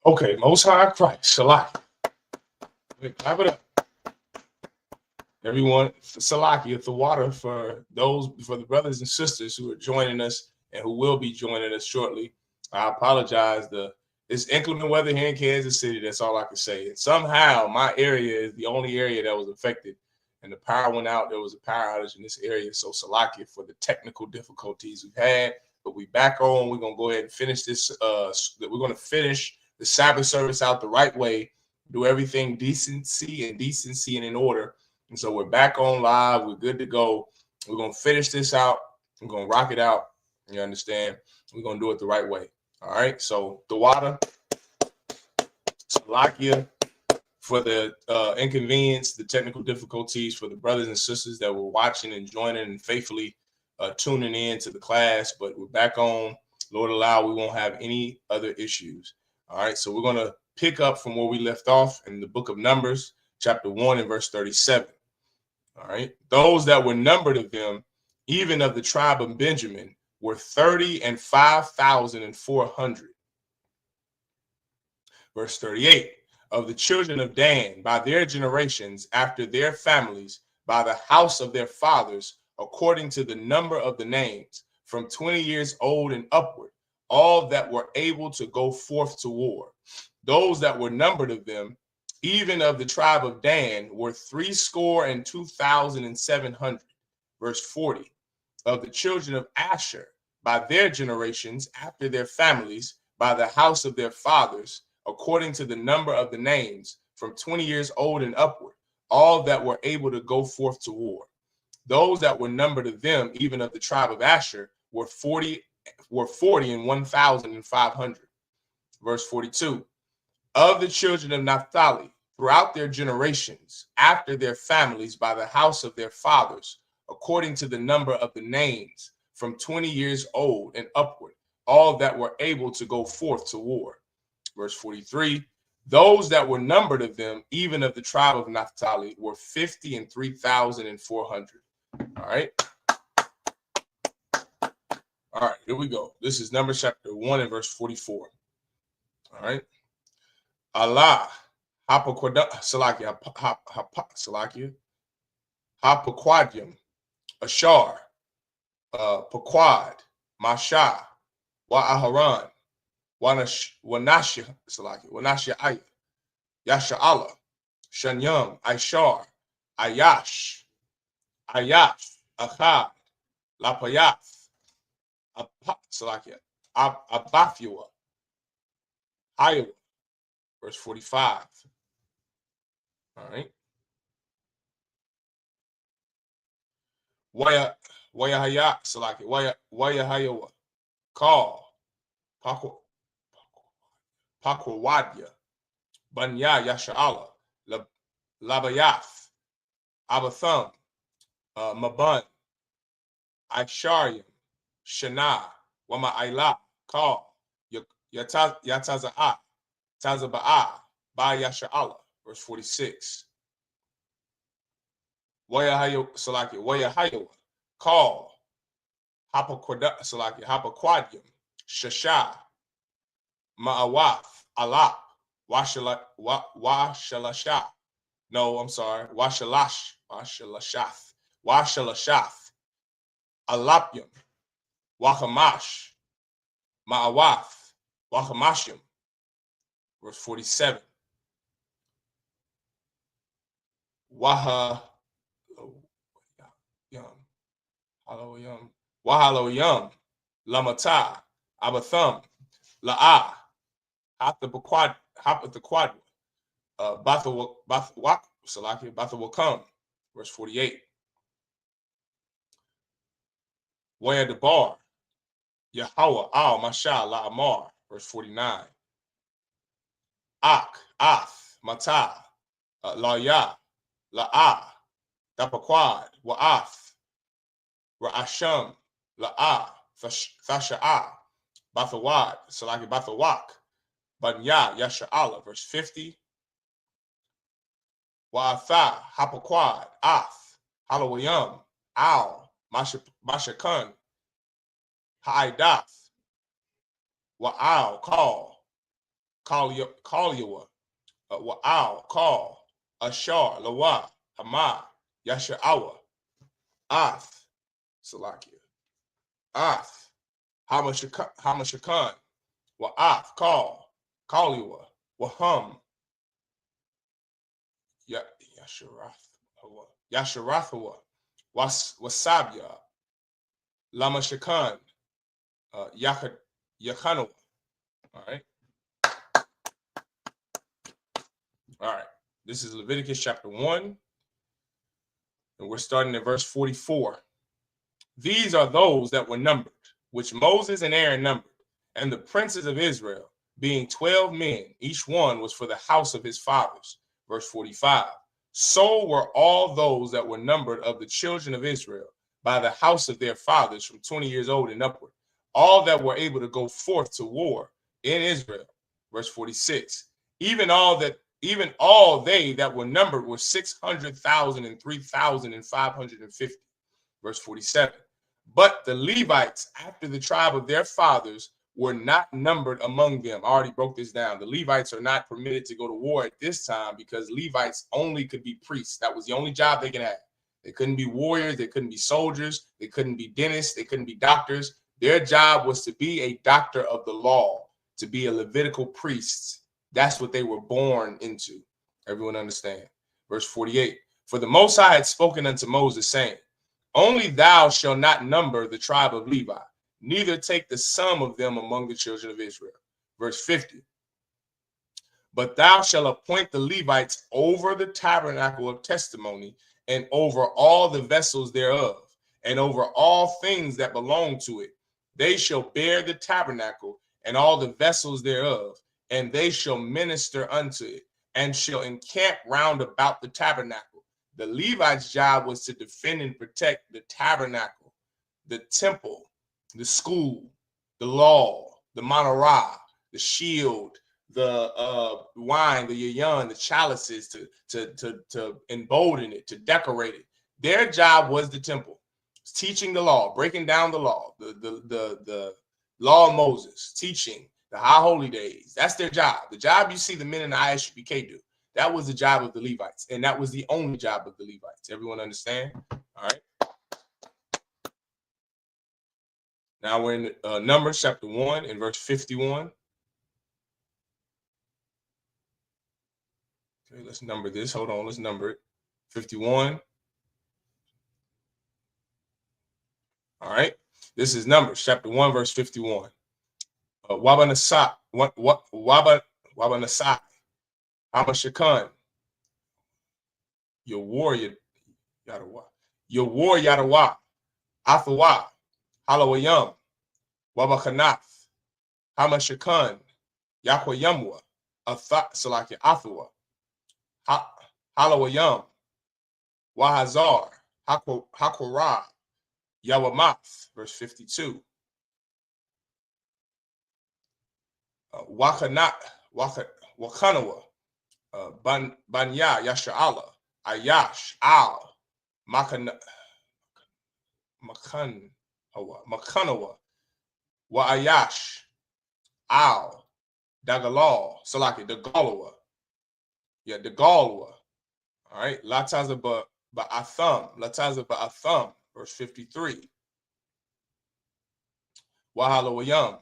Okay, Most High Christ, Salaki. Clap it up. Everyone, Salaki, the water for the brothers and sisters who are joining us and who will be joining us shortly. I apologize. It's inclement weather here in Kansas City. That's all I can say. And somehow my area is the only area that was affected, and the power went out. There was a power outage in this area. So Salaki for the technical difficulties we've had, but we back on. We're gonna go ahead and finish this. We're gonna finish the Sabbath service out the right way. Do everything decency and in order. And so we're back on live. We're good to go. We're going to finish this out. We're going to rock it out. You understand? We're going to do it the right way. All right. So the water, Salakia, for the inconvenience, the technical difficulties, for the brothers and sisters that were watching and joining and faithfully tuning in to the class. But we're back on. Lord allow, we won't have any other issues. All right. So we're going to pick up from where we left off in the book of Numbers, chapter 1 and verse 37. All right. Those that were numbered of them, even of the tribe of Benjamin, were 30 and 5,400. Verse 38. Of the children of Dan, by their generations, after their families, by the house of their fathers, according to the number of the names, from 20 years old and upward, all that were able to go forth to war. Those that were numbered of them, even of the tribe of Dan, were 62,700. Verse 40. Of the children of Asher, by their generations, after their families, by the house of their fathers, according to the number of the names, from 20 years old and upward, all that were able to go forth to war. Those that were numbered of them, even of the tribe of Asher, were 40 and 1,500. Verse 42. Of the children of Naphtali, throughout their generations, after their families, by the house of their fathers, according to the number of the names, from 20 years old and upward, all that were able to go forth to war. Verse 43, those that were numbered of them, even of the tribe of Naphtali, were 50 and 3,400. All right. All right, here we go. This is Numbers chapter 1 and verse 44. All right. Allah, Hapaquadium, Ashar, Paquad, Masha, Wa Aharon, Wanashia, Yasha'Allah, Shanyam, Ishar, Ayash, Achad, Lapayath, Abathua, Iowa. Verse 45. All right. Wayahaya, Salaki, Wayahayawa, Call, Pakwawadya, Banya Yasha'Allah, Labayath, Abathum, Maban, Aisharium, Shana, Wama Ayla, Call, Yataza'ah, Tazaba'ah, Ba Yasha'Allah. Verse 46. Wayahayawa, Call, Hapaquadium, Shasha, Ma'awath, Alap, Washalasha. No, I'm sorry. Washalashath, Alapium, Wakamash, Ma'awath, Wakamashim. Verse 47. Wahaloyam, Lamata, Abathum, La'ah, Hapathaqad, Bathawakam, verse 48. Wayadabar, Yahweh, Al, Mashah, La'amar, verse 49. Ath, Mata, La'yah, La'ah, Dapaquad, Wa'ath, Ra'asham, La'ah, Thasha'ah, Bathawad, Bathawak, Banya, Yasha'Allah, verse 50. Wa'atha, Hapaquad, Ath, Halawayam, Al, Mashakan, Ha'idath, Wa'al, Call, Kaliwa, Wa'al, Call, Ashar, Lawa, Hama, Yasha'awa, Ath, Salakia, Ath, Hamashakan, Wa'ath, Call, Kaliwa, Wahum, Yasharathwa, Wasabya, Lamashakan, Yahanna. All right. All right. This is Leviticus chapter 1, and we're starting at verse 44. These are those that were numbered, which Moses and Aaron numbered, and the princes of Israel, being 12 men, each one was for the house of his fathers. Verse 45. So were all those that were numbered of the children of Israel by the house of their fathers from 20 years old and upward, all that were able to go forth to war in Israel. Verse 46. Even all they that were numbered were 600,000 and 3,550. Verse 47. But the Levites, after the tribe of their fathers, were not numbered among them. I already broke this down. The Levites are not permitted to go to war at this time because Levites only could be priests. That was the only job they could have. They couldn't be warriors. They couldn't be soldiers. They couldn't be dentists. They couldn't be doctors. Their job was to be a doctor of the law, to be a Levitical priest. That's what they were born into. Everyone understand? Verse 48. For the Most High had spoken unto Moses, saying, only thou shalt not number the tribe of Levi, neither take the sum of them among the children of Israel. Verse 50. But thou shalt appoint the Levites over the tabernacle of testimony, and over all the vessels thereof, and over all things that belong to it. They shall bear the tabernacle and all the vessels thereof, and they shall minister unto it, and shall encamp round about the tabernacle. The Levites' job was to defend and protect the tabernacle, the temple, the school, the law, the menorah, the shield, the wine, the yahanna, the chalices, to embolden it, to decorate it. Their job was the temple, teaching the law, breaking down the law, the law of Moses, teaching the high holy days. That's their job. The job you see the men in the I.S.U.P.K do. That was the job of the Levites, and that was the only job of the Levites. Everyone understand? All right. Now we're in Numbers chapter 1 and verse 51. Okay, let's number this. Hold on, let's number it. 51. All right. This is Numbers chapter 1, verse 51. Wabanasai, Hamashakan, your warrior, Yadawa, your war Yadawa, Athawa, Halawayam, Wabakanath, Hamashakan, Yakwayamwa, Salaki Athawa, Halawayam, Wahazar, Hakwara, Yawamath, verse 52. Wakanawa, Banya, Yasha'ala, Ayash, Al, Makanawa, Wa Ayash, Al, Dagalal, Salaki, Dagalawa. Yeah, Dagalawa. All right, Lataza Ba'atham, verse 53. Wahalawayam,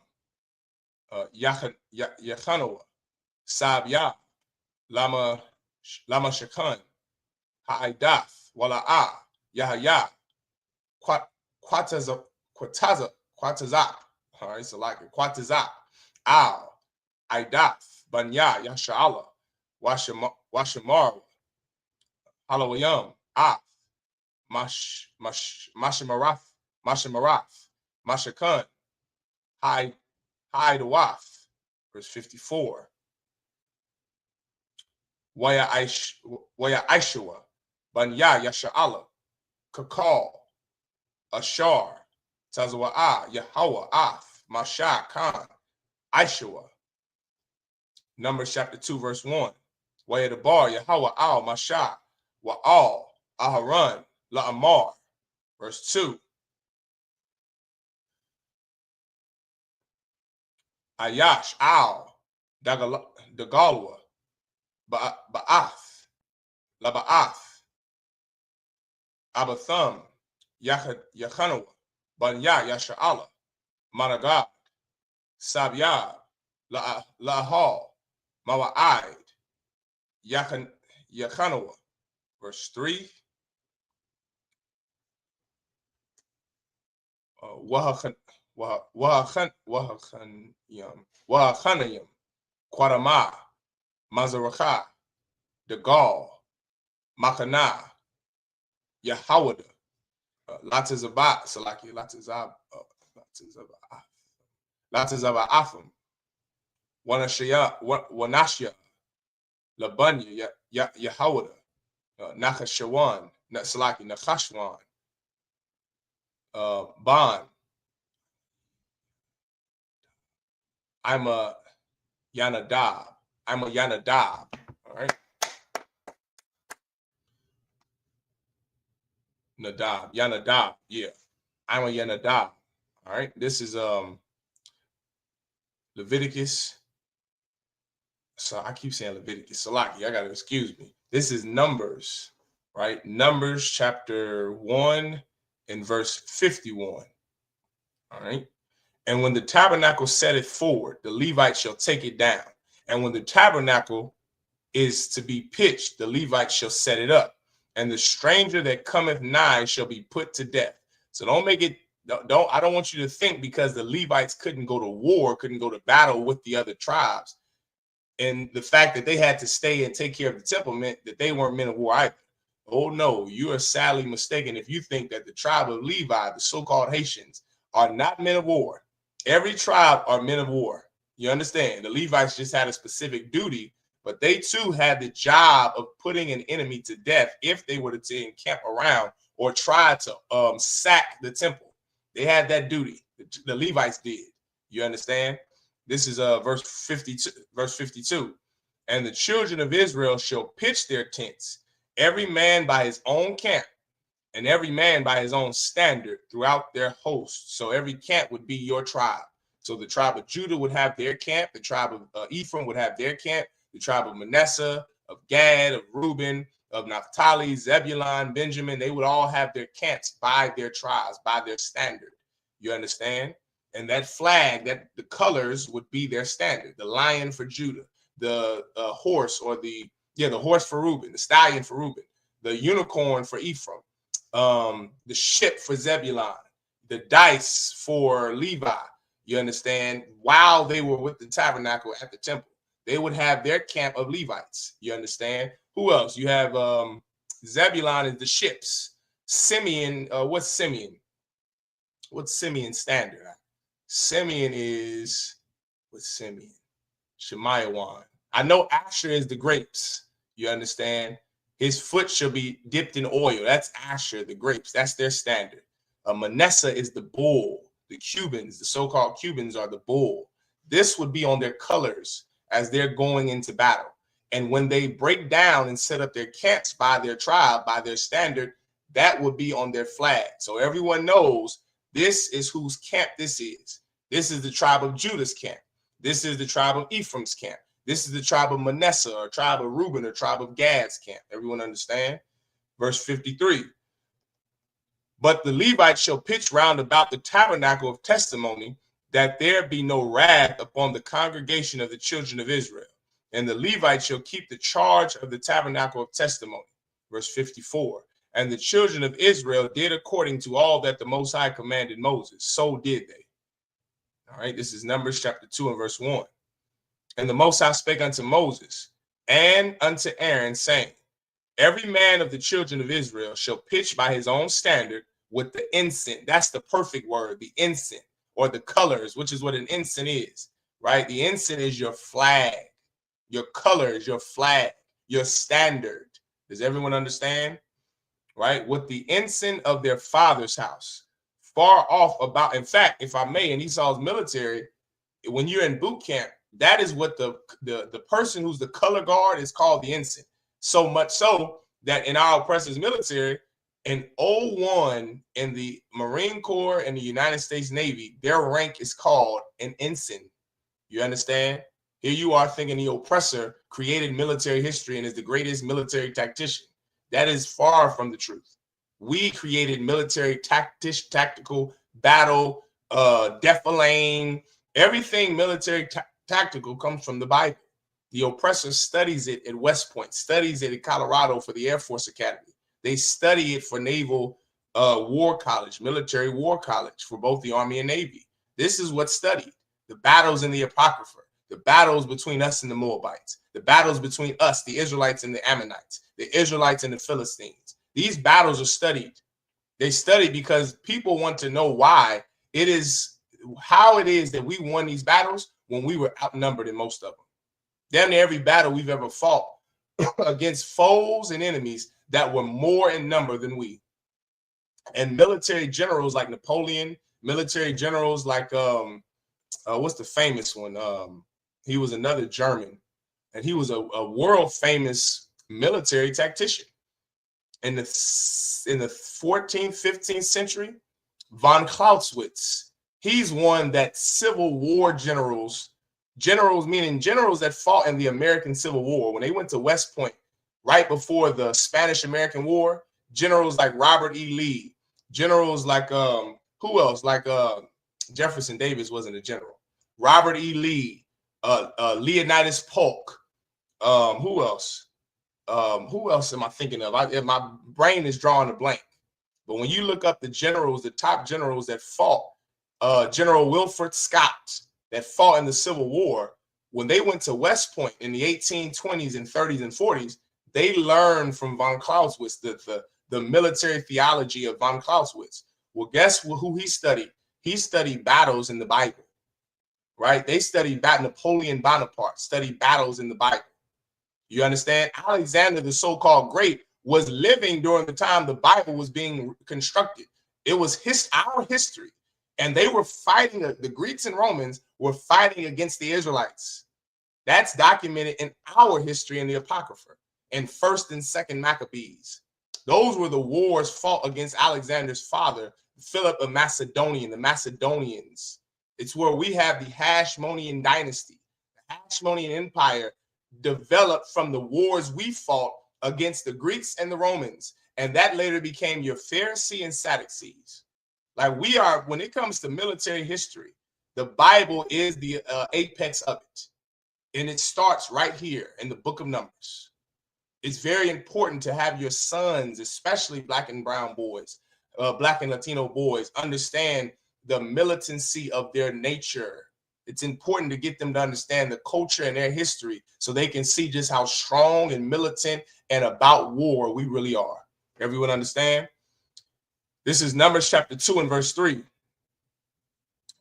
Yahanna, Sabya, Lama Shakan, Ha'aidath, Wala'a, Yahaya, Quatazak. All right, so like it. Quatazak, Al, Aidath, Banya, Yasha'ala, Washamar, Halawayam, Ath, Mashimarath, Mashakan, Haidawath, verse 54. Waya Aishua, Banya Yasha'ala, Kakal, Ashar, Tazawa'a, Yahweh, Ath, Masha, Khan, Aishua. Numbers chapter 2, verse 1. Waya the bar, Yahweh, Al, Masha, Wa'al, Aharon, La'amar, verse 2. Ayash, Al, Dagalwa, Ba'ath, Laba'ath, Abatham, Yahanna, Banya, Yasha'ala, Managad, Sabyab, Lahal, Mawa'id, Yahanna. Verse 3. Wahachanayim, Quadama, Mazaracha, Degal, Makana, Yahawada, Latizabat, Salaki, Latizaba'atham, Wanashya, Labanya, Yahawada, Nachashawan, Salaki, Nachashwan, Ban, I'm a Yanadab. All right. Yanadab. Yeah. I'm a Yanadab. All right. This is Leviticus. So I keep saying Leviticus. Salaki, I gotta excuse me. This is Numbers, right? Numbers chapter 1 and verse 51. All right. And when the tabernacle setteth forward, the Levites shall take it down. And when the tabernacle is to be pitched, the Levites shall set it up. And the stranger that cometh nigh shall be put to death. So I don't want you to think because the Levites couldn't go to war, couldn't go to battle with the other tribes, and the fact that they had to stay and take care of the temple meant that they weren't men of war either. Oh no, you are sadly mistaken if you think that the tribe of Levi, the so-called Haitians, are not men of war. Every tribe are men of war. You understand? The Levites just had a specific duty, but they too had the job of putting an enemy to death if they were to encamp around or try to sack the temple. They had that duty. The Levites did. You understand? This is verse 52. And the children of Israel shall pitch their tents, every man by his own camp, and every man by his own standard throughout their host. So every camp would be your tribe. So the tribe of Judah would have their camp. The tribe of Ephraim would have their camp. The tribe of Manasseh, of Gad, of Reuben, of Naphtali, Zebulun, Benjamin, they would all have their camps by their tribes, by their standard. You understand? And that flag, that the colors would be their standard. The lion for Judah, the horse, or the horse for Reuben, the stallion for Reuben, the unicorn for Ephraim, the ship for Zebulun, the dice for Levi. You understand? While they were with the tabernacle at the temple, they would have their camp of Levites. You understand? Who else? You have Zebulun is the ships. Simeon, what's Simeon? What's Simeon's standard? Simeon is, what's Simeon? Shemayawan. I know Asher is the grapes. You understand? His foot shall be dipped in oil. That's Asher, the grapes. That's their standard. Manasseh is the bull. The Cubans, the so-called Cubans, are the bull. This would be on their colors as they're going into battle. And when they break down and set up their camps by their tribe, by their standard, that would be on their flag. So everyone knows this is whose camp this is. This is the tribe of Judah's camp. This is the tribe of Ephraim's camp. This is the tribe of Manasseh, or tribe of Reuben, or tribe of Gad's camp. Everyone understand? Verse 53. But the Levites shall pitch round about the tabernacle of testimony, that there be no wrath upon the congregation of the children of Israel. And the Levites shall keep the charge of the tabernacle of testimony. Verse 54. And the children of Israel did according to all that the Most High commanded Moses. So did they. All right, this is Numbers chapter 2 and verse 1. And the Most High spake unto Moses and unto Aaron, saying, every man of the children of Israel shall pitch by his own standard with the ensign. That's the perfect word, the ensign, or the colors, which is what an ensign is, right? The ensign is your flag. Your colors, your flag, your standard. Does everyone understand? Right? With the ensign of their father's house, far off about. In fact, if I may, in Esau's military, when you're in boot camp, that is what the person who's the color guard is called, the ensign. So much so that in our oppressor's military, in 01 in the Marine Corps and the United States Navy, their rank is called an ensign. You understand? Here you are thinking the oppressor created military history and is the greatest military tactician. That is far from the truth. We created military tactical battle, defilade, everything military tactical comes from the Bible. The oppressor studies it at West Point, studies it at Colorado for the Air Force Academy. They study it for Naval War College, military war college for both the Army and Navy. This is what's studied. The battles in the Apocrypha, the battles between us and the Moabites, the battles between us, the Israelites and the Ammonites, the Israelites and the Philistines. These battles are studied. They study because people want to know why it is, how it is that we won these battles when we were outnumbered in most of them. Damn near every battle we've ever fought against foes and enemies that were more in number than we. And military generals like Napoleon, military generals like what's the famous one? He was another German, and he was a world famous military tactician. In the 14th, 15th century, von Clausewitz, he's one that Civil War generals meaning generals that fought in the American Civil War, when they went to West Point right before the Spanish-American War, generals like Robert E. Lee, generals like who else? Like Jefferson Davis wasn't a general. Robert E. Lee, Leonidas Polk. Who else? Who else am I thinking of? My brain is drawing a blank. But when you look up the generals, the top generals that fought, General Wilfred Scott, that fought in the Civil War, when they went to West Point in the 1820s and 30s and 40s, they learned from von Clausewitz the military theology of von Clausewitz. Well, guess who he studied? He studied battles in the Bible, right? They studied Napoleon Bonaparte, studied battles in the Bible. You understand? Alexander, the so-called great, was living during the time the Bible was being constructed. It was our history. And they were fighting, the Greeks and Romans were fighting against the Israelites. That's documented in our history in the Apocrypha, in 1st and 2nd Maccabees. Those were the wars fought against Alexander's father, Philip of Macedonia, the Macedonians. It's where we have the Hashmonean dynasty. The Hashmonean Empire developed from the wars we fought against the Greeks and the Romans. And that later became your Pharisee and Sadducees. Like we are, when it comes to military history, the Bible is the apex of it. And it starts right here in the book of Numbers. It's very important to have your sons, especially black and brown boys, black and Latino boys, understand the militancy of their nature. It's important to get them to understand the culture and their history so they can see just how strong and militant and about war we really are. Everyone understand? This is Numbers chapter 2 and verse 3.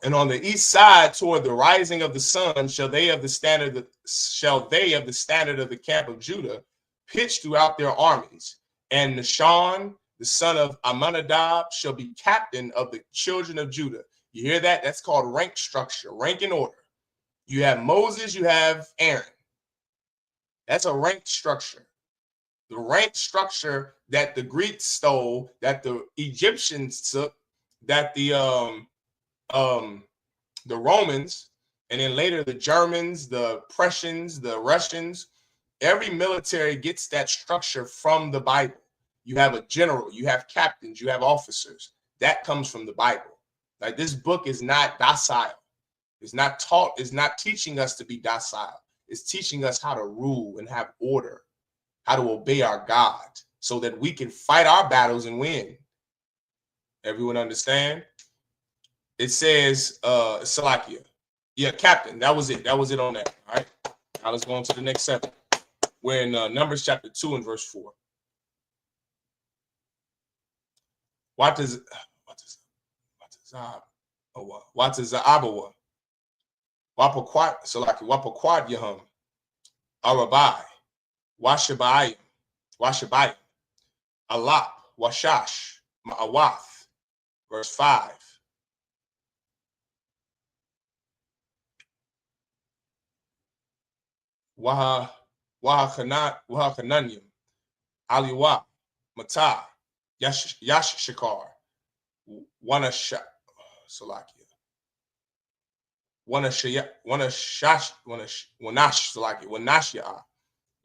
And on the east side toward the rising of the sun shall they of the standard of the camp of Judah pitch throughout their armies. And Nahshon, the son of Amminadab, shall be captain of the children of Judah. You hear that? That's called rank structure, rank and order. You have Moses, you have Aaron. That's a rank structure. The rank structure that the Greeks stole, that the Egyptians took, that the Romans, and then later the Germans, the Prussians, the Russians, every military gets that structure from the Bible. You have a general, you have captains, you have officers. That comes from the Bible. Like this book is not docile. It's not taught, it's not teaching us to be docile. It's teaching us how to rule and have order, how to obey our God so that we can fight our battles and win. Everyone understand? It says, Salakia. Yeah, captain. That was it. That was it on that. All right. Now let's go on to the next 7. We're in Numbers chapter 2 and verse 4. What is Abawa? Wapaquat Salaki, Wapaquat Yahum, Arabai, Washabai, Alap, Washash, Ma'awath. Verse 5. Wahakananyim, Aliwa, Mata, Yashshakar, Wanasha, Salakia. Wanashya,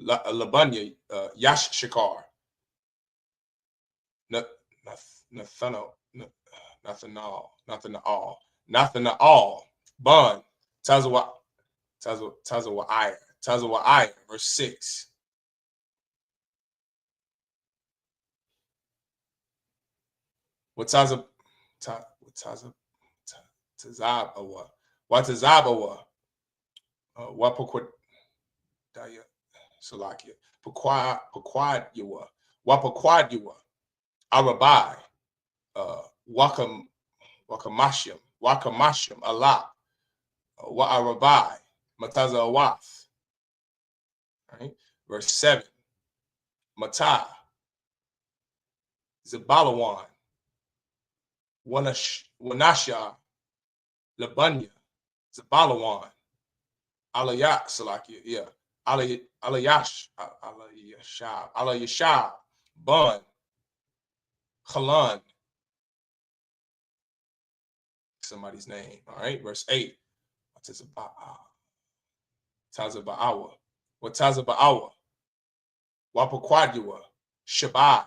Labunya, Yash Shikar, Nathano, nothing at all. Bun, Tazawa Aya, verse 6. Watazabawa, Watazabawa, Wapakwad Daya Salakia, Pakwadyawa, Wapakwadyawa, Arabai, Wakamashim, Allah, Wa'arabai, Mataza Awath. Right? Verse 7. Matah, Zabalawan, Wanasha, Labunya, Zabalawan, Alayat Salakia, yeah. Alayashab, Bun, Khalan, somebody's name. All right, verse 8. Tazaba'awa, Watazaba'awa, Wapakwadua, Shabai,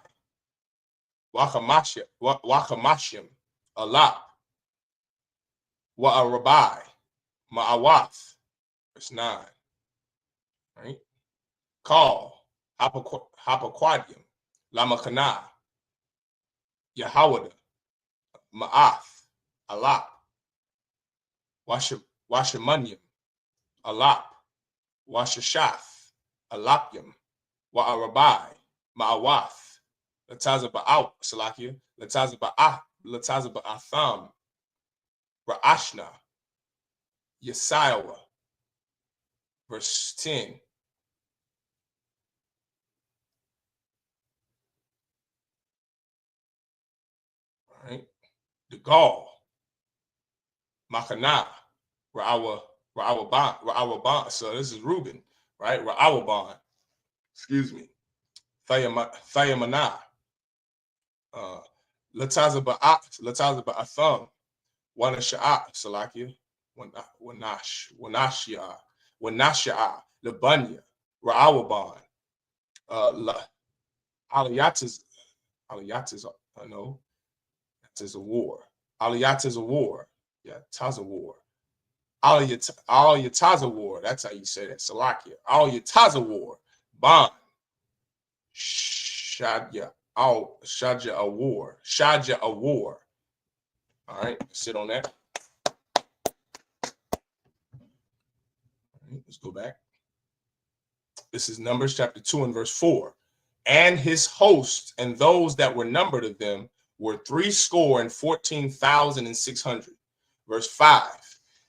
Wakamashim, Alap, Wa'arabai, Ma'awath, verse 9. Right? Call, Hapaquadium, Lamakana, Yahawada, Ma'ath, Alap, Washamunyam, Alap, Washashath, Alapyam, Wa'arabai, Ma'awath, Latazaba'aw, Salakia, Latazaba'atham, Ra'ashna, Yesaiwa, verse 10. All right. The Gaul, Makana, Ra'awaban. So this is Reuben, right? Ra'awaban. Excuse me. Thayamana. Latazaba'atham, Wanasha'at, Salakia, Wanashia, Labunya, Ra'awaban, Aliyatas, no, that is a war. Aliyat is a war. Yeah, Taza war. Aliyataza war. That's how you say that. Salakia. Aliyataza war. Bond. Shadja a war. Shadja a war. All right, sit on that. All right, let's go back. This is Numbers chapter 2 and verse 4. And his host and those that were numbered of them were 314,600. Verse 5.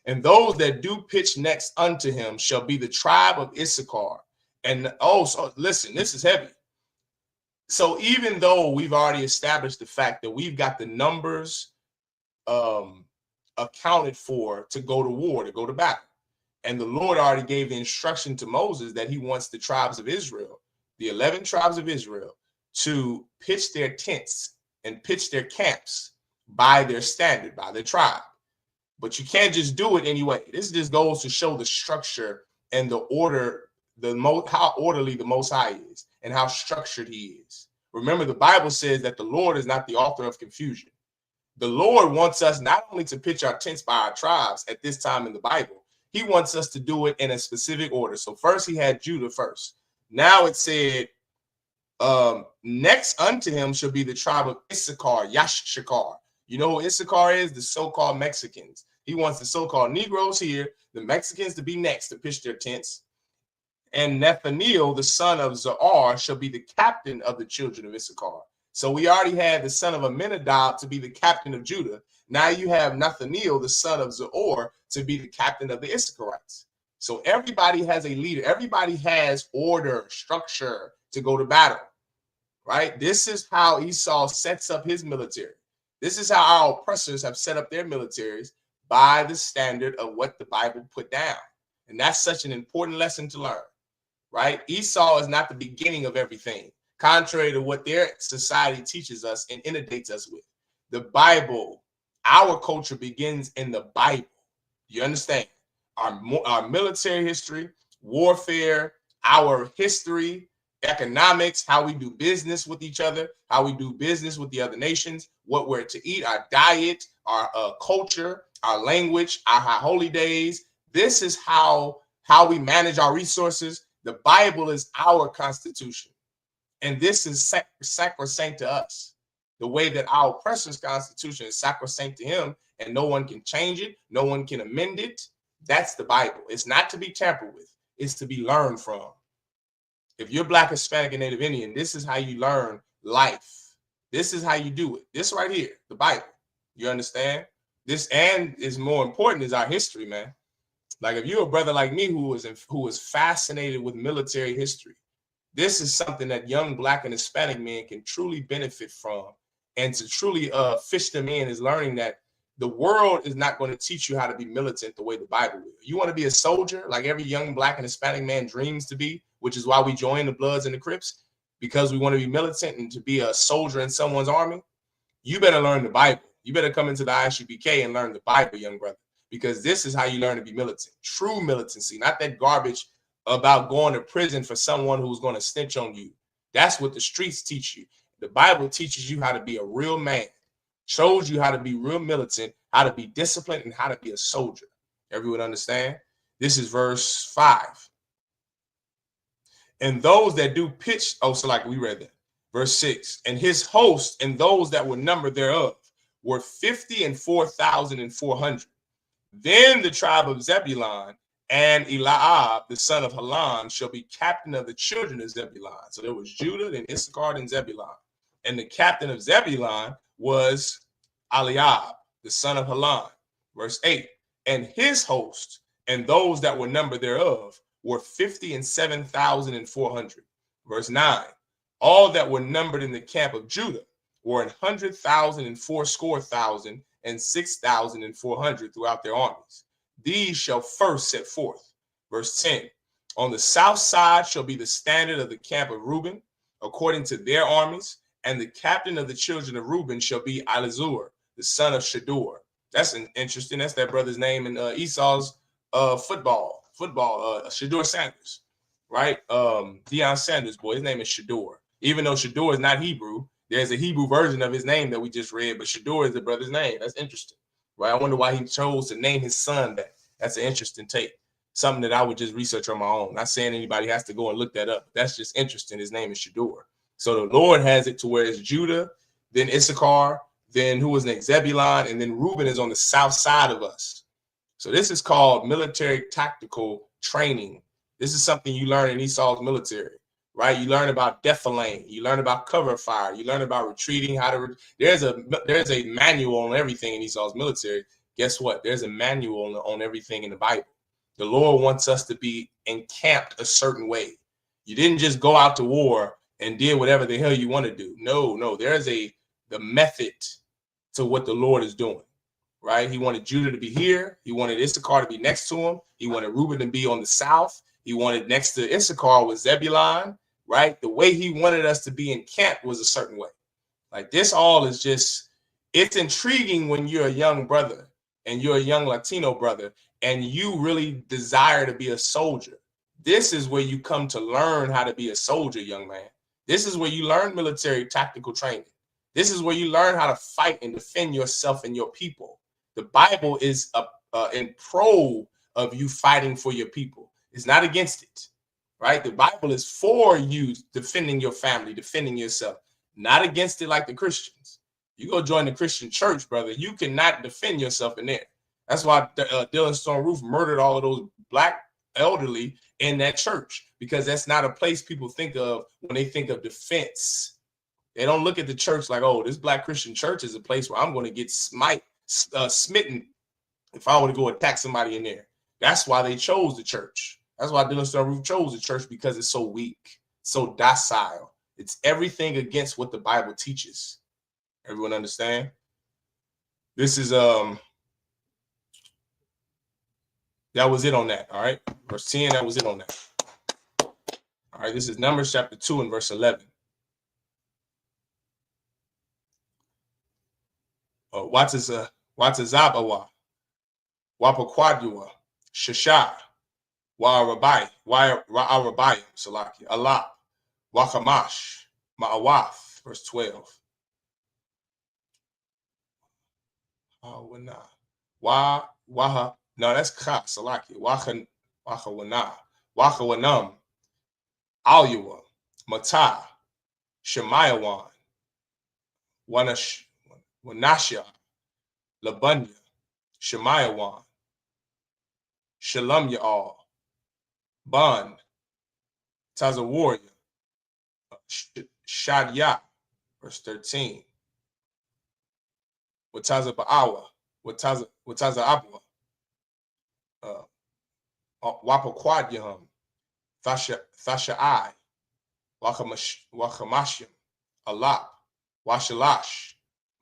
And those that do pitch next unto him shall be the tribe of Issachar. And also, listen, this is heavy. So even though we've already established the fact that we've got the numbers accounted for to go to war, to go to battle, and the Lord already gave the instruction to Moses that he wants the tribes of Israel, the 11 tribes of Israel, to pitch their tents and pitch their camps by their standard, by their tribe. But you can't just do it anyway. This just goes to show the structure and the order, how orderly the Most High is and how structured he is. Remember, the Bible says that the Lord is not the author of confusion. The Lord wants us not only to pitch our tents by our tribes at this time in the Bible, he wants us to do it in a specific order. So first he had Judah first. Now it said, next unto him shall be the tribe of Issachar, Yashshakar. You know who Issachar is? The so-called Mexicans. He wants the so-called Negroes here, the Mexicans, to be next to pitch their tents. And Nathaniel, the son of Zoar, shall be the captain of the children of Issachar. So we already had the son of Aminadab to be the captain of Judah. Now you have Nathaniel, the son of Zoar, to be the captain of the Issacharites. So everybody has a leader. Everybody has order, structure to go to battle, right? This is how Esau sets up his military. This is how our oppressors have set up their militaries, by the standard of what the Bible put down. And that's such an important lesson to learn, right? Esau is not the beginning of everything, contrary to what their society teaches us and inundates us with. The Bible, our culture begins in the Bible. You understand? our military history, warfare, our history, economics, how we do business with each other, how we do business with the other nations, what we're to eat, our diet, our culture, our language, our holy days. This is how we manage our resources. The Bible is our constitution. And this is sacrosanct to us. The way that our oppressor's constitution is sacrosanct to him, and no one can change it, no one can amend it. That's the Bible. It's not to be tampered with. It's to be learned from. If you're Black, Hispanic, and Native Indian, this is how you learn life. This is how you do it. This right here, the Bible. You understand? This, and is more important, is our history, man. Like if you're a brother like me who was fascinated with military history, this is something that young Black and Hispanic men can truly benefit from, and to truly fish them in is learning that the world is not going to teach you how to be militant the way the Bible will. You want to be a soldier like every young Black and Hispanic man dreams to be, which is why we join the Bloods and the Crips, because we want to be militant and to be a soldier in someone's army. You better learn the Bible. You better come into the I.S.U.P.K and learn the Bible, young brother, because this is how you learn to be militant. True militancy, not that garbage about going to prison for someone who's going to snitch on you. That's what the streets teach you. The Bible teaches you how to be a real man, shows you how to be real militant, how to be disciplined, and how to be a soldier. Everyone understand? This is verse 5. And those that do pitch, oh, so like we read that. Verse 6, and his host and those that were numbered thereof were 50 and 4,400. Then the tribe of Zebulun and Eliab, the son of Helon, shall be captain of the children of Zebulun. So there was Judah, then Issachar, and Zebulun. And the captain of Zebulun was Eliab, the son of Helon. Verse 8, and his host and those that were numbered thereof were 50 and 7,400. Verse 9, all that were numbered in the camp of Judah were 100,000 and 80,000 and 6,400 throughout their armies. These shall first set forth. Verse 10, on the south side shall be the standard of the camp of Reuben, according to their armies, and the captain of the children of Reuben shall be Elizur, the son of Shedeur. That's interesting. That's that brother's name in Esau's football, Shedeur Sanders, right? Deion Sanders, boy, his name is Shedeur. Even though Shedeur is not Hebrew, there's a Hebrew version of his name that we just read, but Shedeur is the brother's name. That's interesting, right? I wonder why he chose to name his son that. That's an interesting take. Something that I would just research on my own. Not saying anybody has to go and look that up. That's just interesting. His name is Shedeur. So the Lord has it to where it's Judah, then Issachar, then who was next? Zebulun, and then Reuben is on the south side of us. So this is called military tactical training. This is something you learn in Esau's military, right? You learn about defilade. You learn about cover fire. You learn about retreating. There's a manual on everything in Esau's military. Guess what? There's a manual on everything in the Bible. The Lord wants us to be encamped a certain way. You didn't just go out to war and did whatever the hell you want to do. No, there's the method to what the Lord is doing, right? He wanted Judah to be here. He wanted Issachar to be next to him. He wanted Reuben to be on the south. He wanted next to Issachar was Zebulun, right? The way he wanted us to be encamped was a certain way. Like this all is just, it's intriguing when you're a young brother and you're a young Latino brother and you really desire to be a soldier. This is where you come to learn how to be a soldier, young man. This is where you learn military tactical training. This is where you learn how to fight and defend yourself and your people. The Bible is in pro of you fighting for your people. It's not against it, right? The Bible is for you defending your family, defending yourself, not against it like the Christians. You go join the Christian church, brother, you cannot defend yourself in there. That's why Dylan Stone Roof murdered all of those black elderly in that church, because that's not a place people think of when they think of defense. They don't look at the church like, oh, this black Christian church is a place where I'm going to get smitten if I were to go attack somebody in there. That's why they chose the church. That's why Dylan Stone Roof chose the church, because it's so weak, so docile. It's everything against what the Bible teaches. Everyone understand? This is that was it on that. All right, verse 10. That was it on that. All right, this is Numbers chapter 2 and verse 11. Watazabawa, Wapakwadua, Shashah, Wa'arabai, Wa'arabayim, Salaki, Alap, Wakamash, Ma'awath, verse 12. Waha, no, that's Ka, Salaki, Wachawana, Wachawanam, Alyua, Matah, Shemayawan, Wanashia, Labunya, Shemayawan, Shalom Ya'al, Bun, Tazawarya, Shadia, verse 13. Wataza Ba'awa, Wataza Abwa, Wapaquadyahum, Thasha'ai, Wakamashim, Alap, Washalash,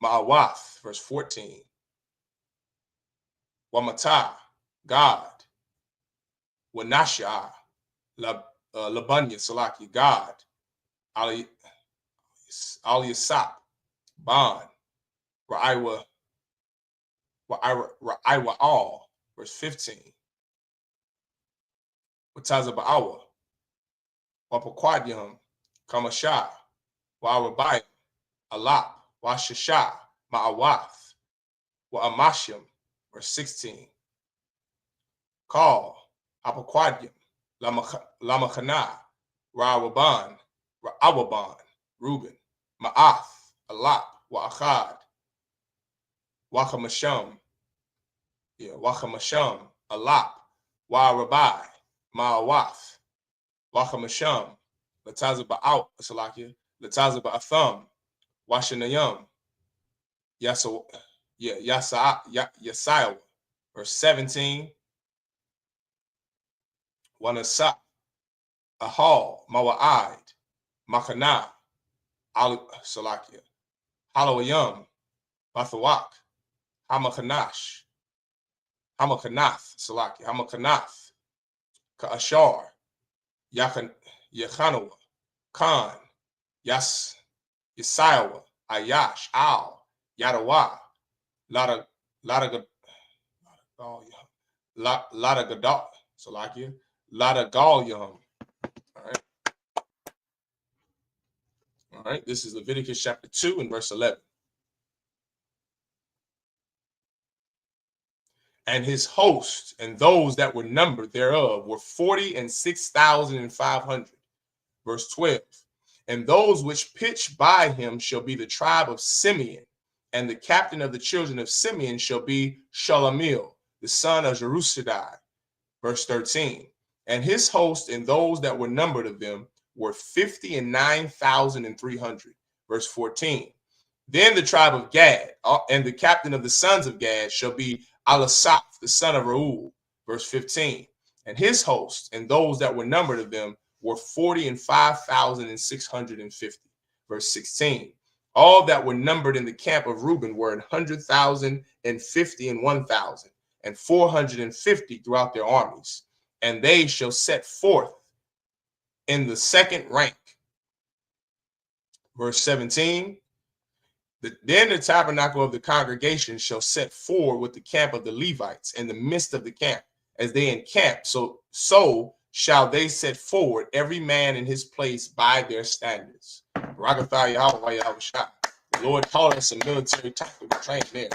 Ma'awath, verse 14. Wamata, God, Wanashia, Labunya, Salaki, God, I.S.U.P.K, Bon, Ra'iwa all, verse 15. Wataza Ba'awa, Wapaquadyahum, Kamashah, Wa'arabayim, Alap, Washashah, Ma'awath, Wa'amashim, verse 16. Call, Apaquadyam, Lamachana, Ra'awaban, Reuben, Ma'ath, Alap, Wa'achad, Wachamasham, Alap, Wa'arabai, Ma'awath, Wachamasham, Lataza Ba'al, Salakia, Lataza Ba'atham, Washanayam, Yasaiwa, verse 17. Wanasa, Ahal, Mawa'id, Makana, Salakia, Halawayam, Mathawak, Hamakanath, Salaki, Hamakanath, Ka'ashar, Yahanna, Khan, Yasaiwa, Ayash, Al, Yadawa, Ladagadal, Salakia, Ladagalyam. All right, this is Leviticus chapter 2 and verse 11. And his host and those that were numbered thereof were 46,500. Verse 12. And those which pitch by him shall be the tribe of Simeon, and the captain of the children of Simeon shall be Shalamiel, the son of Jerusadai. Verse 13. And his host and those that were numbered of them were 59,300. Verse 14. Then the tribe of Gad and the captain of the sons of Gad shall be Elisaph, the son of Reuel. Verse 15. And his host and those that were numbered of them were 45,650. Verse 16. All that were numbered in the camp of Reuben were 100,050 and 1,000, and 450 throughout their armies. And they shall set forth in the second rank. Verse 17. Then the tabernacle of the congregation shall set forward with the camp of the Levites in the midst of the camp, as they encamp. So shall they set forward, every man in his place by their standards. The Lord taught us some military tactical training there.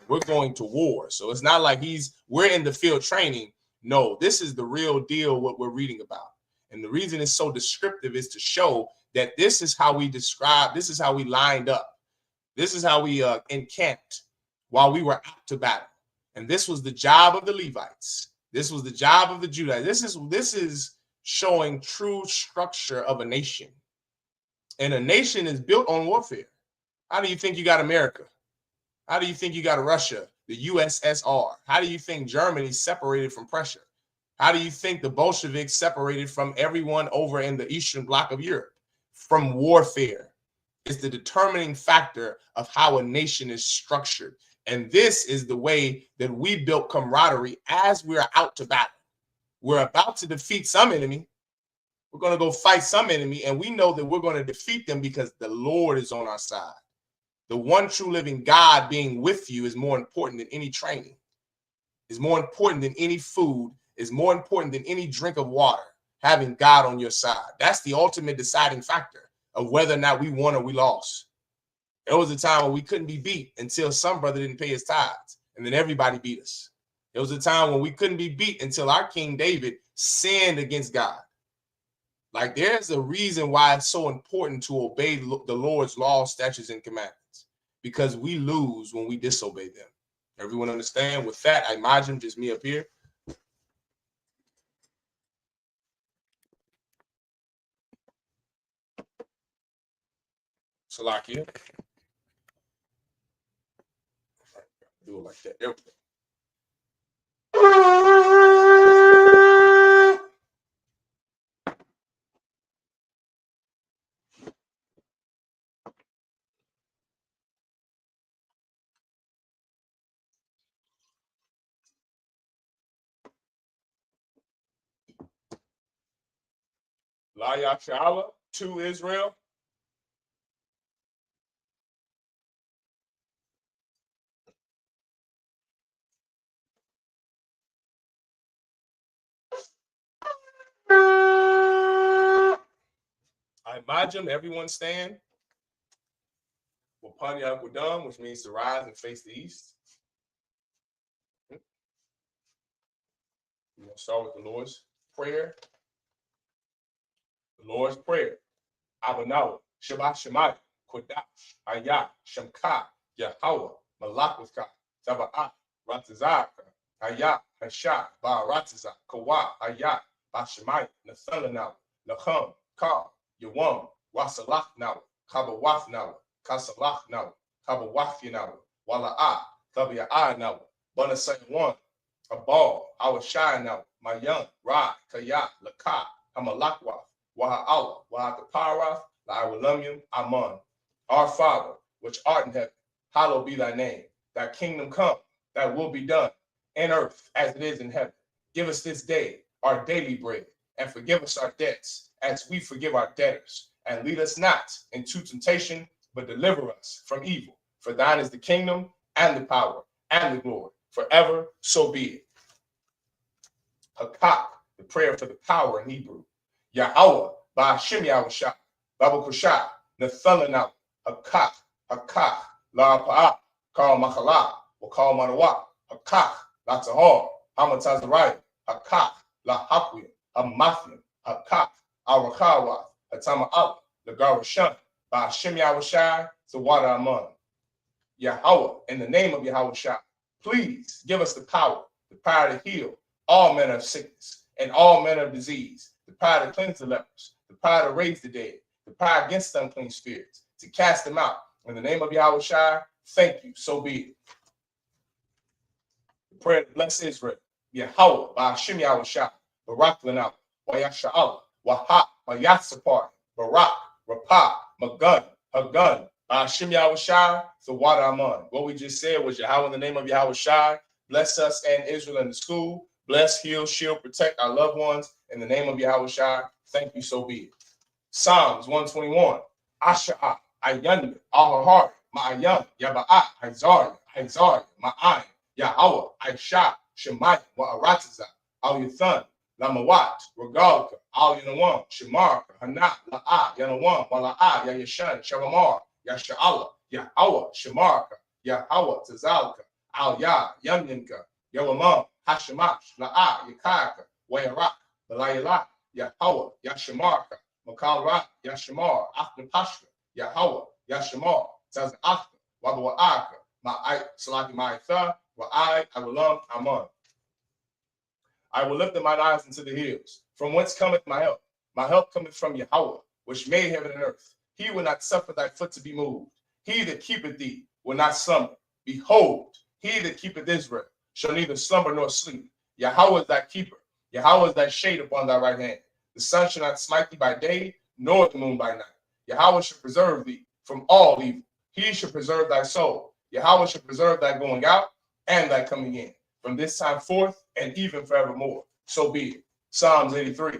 We're going to war. So it's not like we're in the field training. No, this is the real deal, what we're reading about. And the reason it's so descriptive is to show that this is how we describe, this is how we lined up. This is how we encamped while we were out to battle. And this was the job of the Levites. This was the job of the Judites. This is showing true structure of a nation. And a nation is built on warfare. How do you think you got America? How do you think you got Russia, the USSR? How do you think Germany separated from Prussia? How do you think the Bolsheviks separated from everyone over in the Eastern Bloc of Europe? From warfare. It's the determining factor of how a nation is structured. And this is the way that we built camaraderie as we're out to battle. We're about to defeat some enemy. We're going to go fight some enemy, and we know that we're going to defeat them because the Lord is on our side. The one true living God being with you is more important than any training. Is more important than any food, is more important than any drink of water, having God on your side. That's the ultimate deciding factor of whether or not we won or we lost. There was a time when we couldn't be beat until some brother didn't pay his tithes, and then everybody beat us. There was a time when we couldn't be beat until our King David sinned against God. Like, there's a reason why it's so important to obey the Lord's laws, statutes, and commandments, because we lose when we disobey them. Everyone understand? With that, I imagine just me up here. Salakia. Do it like that. There we go. La Yashala to Israel. I imagine everyone stand. Wapani Akudam, which means to rise and face the east. We're going to start with the Lord's Prayer. The Lord's Prayer. Abanawa, Shabbat Shemai, Kodash, Ayah, Shemka, Yahweh, Malakwaka, Zaba'at, Ratazaka, Ayah, Hasha, Ba-Rataza, Kawa, Ayah, Ba-Shemai, Nathalanawa, Lacham, Ka, Yawam, Wasalach Nawa, Kabawaf Nawa, Kasalach Nawa, Kabawafi Nawa, Wala'a, Kabiya'a Nawa, Banasayawan, Abal, Awashai Nawa, Mayan, Ra, Kaya, Laka, Hamalakwa, Waha'Allah, Waha'Kaparath, La'awalumyum, Aman. Our Father, which art in heaven, hallowed be thy name. Thy kingdom come, thy will be done, in earth as it is in heaven. Give us this day our daily bread, and forgive us our debts, as we forgive our debtors. And lead us not into temptation, but deliver us from evil. For thine is the kingdom, and the power, and the glory, forever, so be it. Hakak, the prayer for the power in Hebrew. Yahweh, Ba'ashem Yahushua, Babakusha, Nathalanah, Hakak, Hakak, La Pa'ah, Kal Machala, Wakal Manawa, Hakak, La Tahor, Hamatazariah, Hakak, La Hakwim, Hamathim, Hakak, Arakawa, Hatama Al, Lagarashan, Ba'ashem Yahushua, Zawada Aman. Yahweh, in the name of Yahushua, please give us the power to heal all manner of sickness and all manner of disease, the power to cleanse the lepers, the power to raise the dead, the power against unclean spirits, to cast them out. In the name of Yahushua, thank you, so be it. The prayer to bless Israel. Yahweh, Ba'ashem Yahushua, Barak Lanah, Wayasha'Allah, Wahak, Mayatsapar, Barak, Rapah, Magun, Hagun, Ba'ashem Yahushua, Zawada Aman. What we just said was Yahweh in the name of Yahushua, bless us and Israel in the school. Bless, heal, shield, protect our loved ones. In the name of Yahushua, thank you, so be it. Psalms 121. Asha'a, Ayan, Ahahar, Ma'ayan, Yaba'a, Izar, Ma'ayin, Yahweh, Aisha, Shemai, Wa'aratiza, Al Yathan, Lamawat, Regalka, Al Yanawam, Shemar, Hana, La'a, Yanawam, Wala'a, Yayashan, Shavamar, Yasha'Allah, Yahweh, Shemarka, Yahweh, Tazalka, Al Ya, Yamyinka, Yawamam, Hashemash, La'a, Yakaka, Wayarak, Balayala, Yahweh, Yashemarka, Makalra, Yashamar, After Pashka, Yahweh, Yashamar, Taz After, Wabawa'aka, Ma'ai, Salaki Ma'itha, Wa'ai, Awalam, Aman. I will lift up mine eyes into the hills. From whence cometh my help? My help cometh from Yahweh, which made heaven and earth. He will not suffer thy foot to be moved. He that keepeth thee will not slumber. Behold, he that keepeth Israel shall neither slumber nor sleep. Yahweh is thy keeper. Yahweh is thy shade upon thy right hand. The sun shall not smite thee by day, nor the moon by night. Yahweh shall preserve thee from all evil. He shall preserve thy soul. Yahweh shall preserve thy going out and thy coming in, from this time forth and even forevermore. So be it. Psalms 83.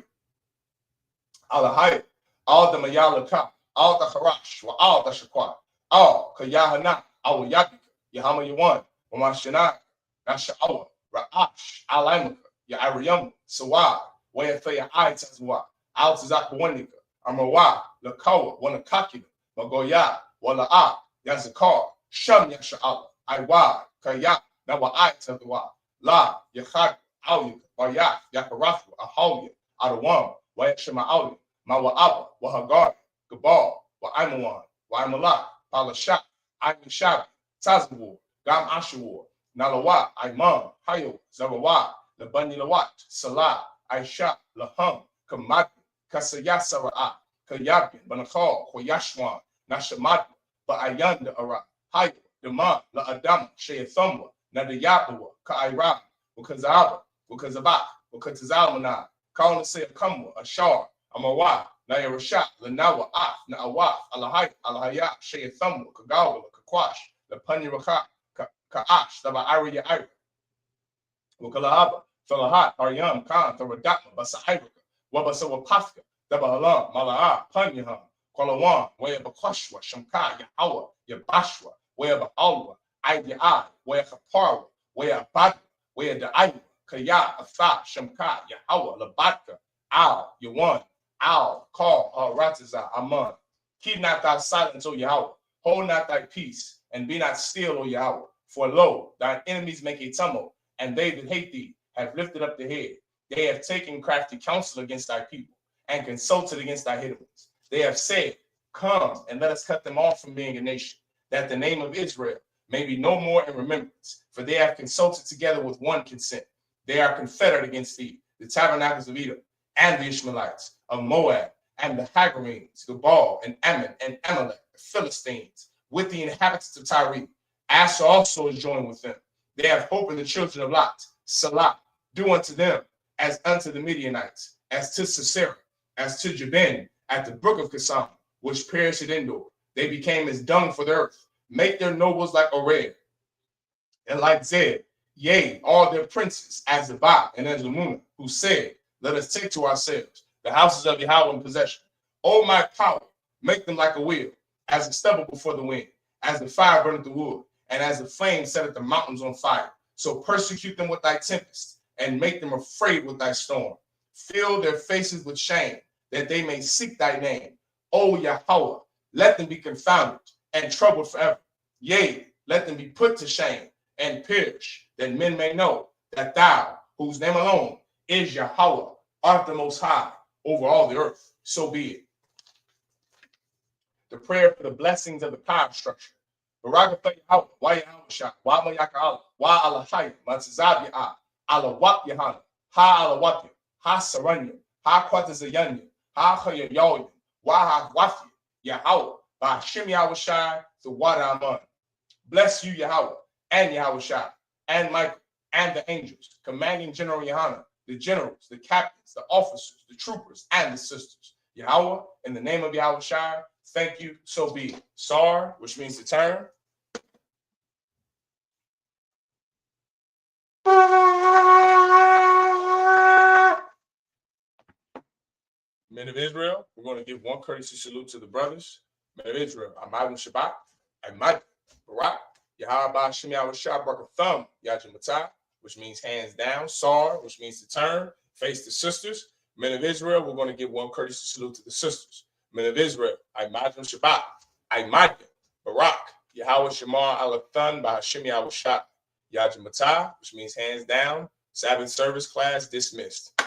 Alahayat, all the Mayalaka, all the Harash, all the Shaqua, all Kayahanna, our Yapika, Yahama Yawan, Wamashanai, Nasha'awa, Ra'ash, Alaimaka, Ya Ariam, Sawa, Waya Faya I Tazwa, Altazakwanika, Amawa, Lakawa, Wanakakina, Magoya, Wala'a, Yazakar, Sham Yasha'ala, Iwa, Kaya, Nawa I Tazwa, La, Yahak, Alia, Waya, Yakarafu, Ahalia, Adawam, Wayashima Alia, Mawa'aba, Wahagar, Gabal, Wa'aimawan, Wa'imala, Palasha, Aimishab, Tazawar, Gam Ashawar, Nalawa, Imam, Hayo, Zarawa, Labani Lawat, Salah, Aisha, Laham, Kamad, Kasayasara, Kayabin, Banakal, Koyashwan, Nashamad, Ba'ayanda Ara, Hayo, Dama, La Adam, Shayathamwa, Nadayabawa, Ka'ira, Ukazaba, Ukazaba, Ukazalmana, Kaunase Kamwa, Ashar, Amawa, Nayarasha, Lanawa, Na'awaf, Alahai, Alahaya, Shayathamwa, Kagawa, Kakwash, the Paniraka, Ka'ash, the Ba'ari Ira, Ukalahaba, Falahat, Aryam, Khan, Tharadakma, Basahiraka, Wabasawa Pafka, the Bahalam, Mala'a, Panyaham, Kwalawan, Waya Bakwashwa, Shamka, Yahawa, Yabashwa, Waya Ba'alwa, Ayya, Waya Kaparwa, Waya Bad, Waya Da'aywa, Kaya, Atha, Shamka, Yahawa, Labatka, Al, Yawan, Al, Call, Ratiza, Aman. Keep not thy silence, O Yahweh. Hold not thy peace, and be not still, O Yahweh. For lo, thine enemies make a tumult, and they that hate thee have lifted up the head. They have taken crafty counsel against thy people, and consulted against thy hidden ones. They have said, come, and let us cut them off from being a nation, that the name of Israel may be no more in remembrance. For they have consulted together with one consent. They are confederate against thee, the tabernacles of Edom, and the Ishmaelites, of Moab, and the Hagarenes, Gebal, and Ammon, and Amalek, the Philistines, with the inhabitants of Tyre. Asher also is joined with them. They have hope in the children of Lot. Salah, do unto them as unto the Midianites, as to Sisera, as to Jabin, at the brook of Kasam, which perished at Endor. They became as dung for the earth. Make their nobles like Ored, and like Zeb, yea, all their princes, as Zabah and as Lamuna, who said, let us take to ourselves the houses of Yahweh in possession. O my power, make them like a wheel, as a stubble before the wind, as the fire burneth the wood, and as the flame setteth the mountains on fire. So persecute them with thy tempest, and make them afraid with thy storm. Fill their faces with shame, that they may seek thy name. O Yahweh, let them be confounded and troubled forever. Yea, let them be put to shame and perish, that men may know that thou, whose name alone is Yahweh, art the most high over all the earth. So be it. The prayer for the blessings of the power structure. Baraka Yahweh, Wa Yahweh, Wa Mayaka, Wa Alahai, Matzabi Alawat Yahanna, Ha Alawati, Ha Saranya, Ha Kwatazayanya, Ha Hayayoyan, Wa Ha Wafi, Yahweh, Ba Shim Yahweh Shai, the water Aman. Bless you, Yahweh, and Yahweh Shai, and Michael, and the angels, commanding General Yahanna, the generals, the captains, the officers, the troopers, and the sisters. Yahweh, in the name of Yahweh Shai, thank you, so be it. Sar, which means to turn. Men of Israel, we're going to give one courtesy salute to the brothers. Men of Israel, Amadim Shabbat, Ahmad, Barak, Yahaba Shem Yahweh Shai, Thumb, Yajimatah, which means hands down. Sar, which means to turn, face the sisters. Men of Israel, we're going to give one courtesy salute to the sisters. Men of Israel, Ahmad Shabbat, Ahmad, Barak, Yahweh Shemar Alathan, Bahashim Yahweh Shai, Yajimatah, which means hands down. Sabbath service class dismissed.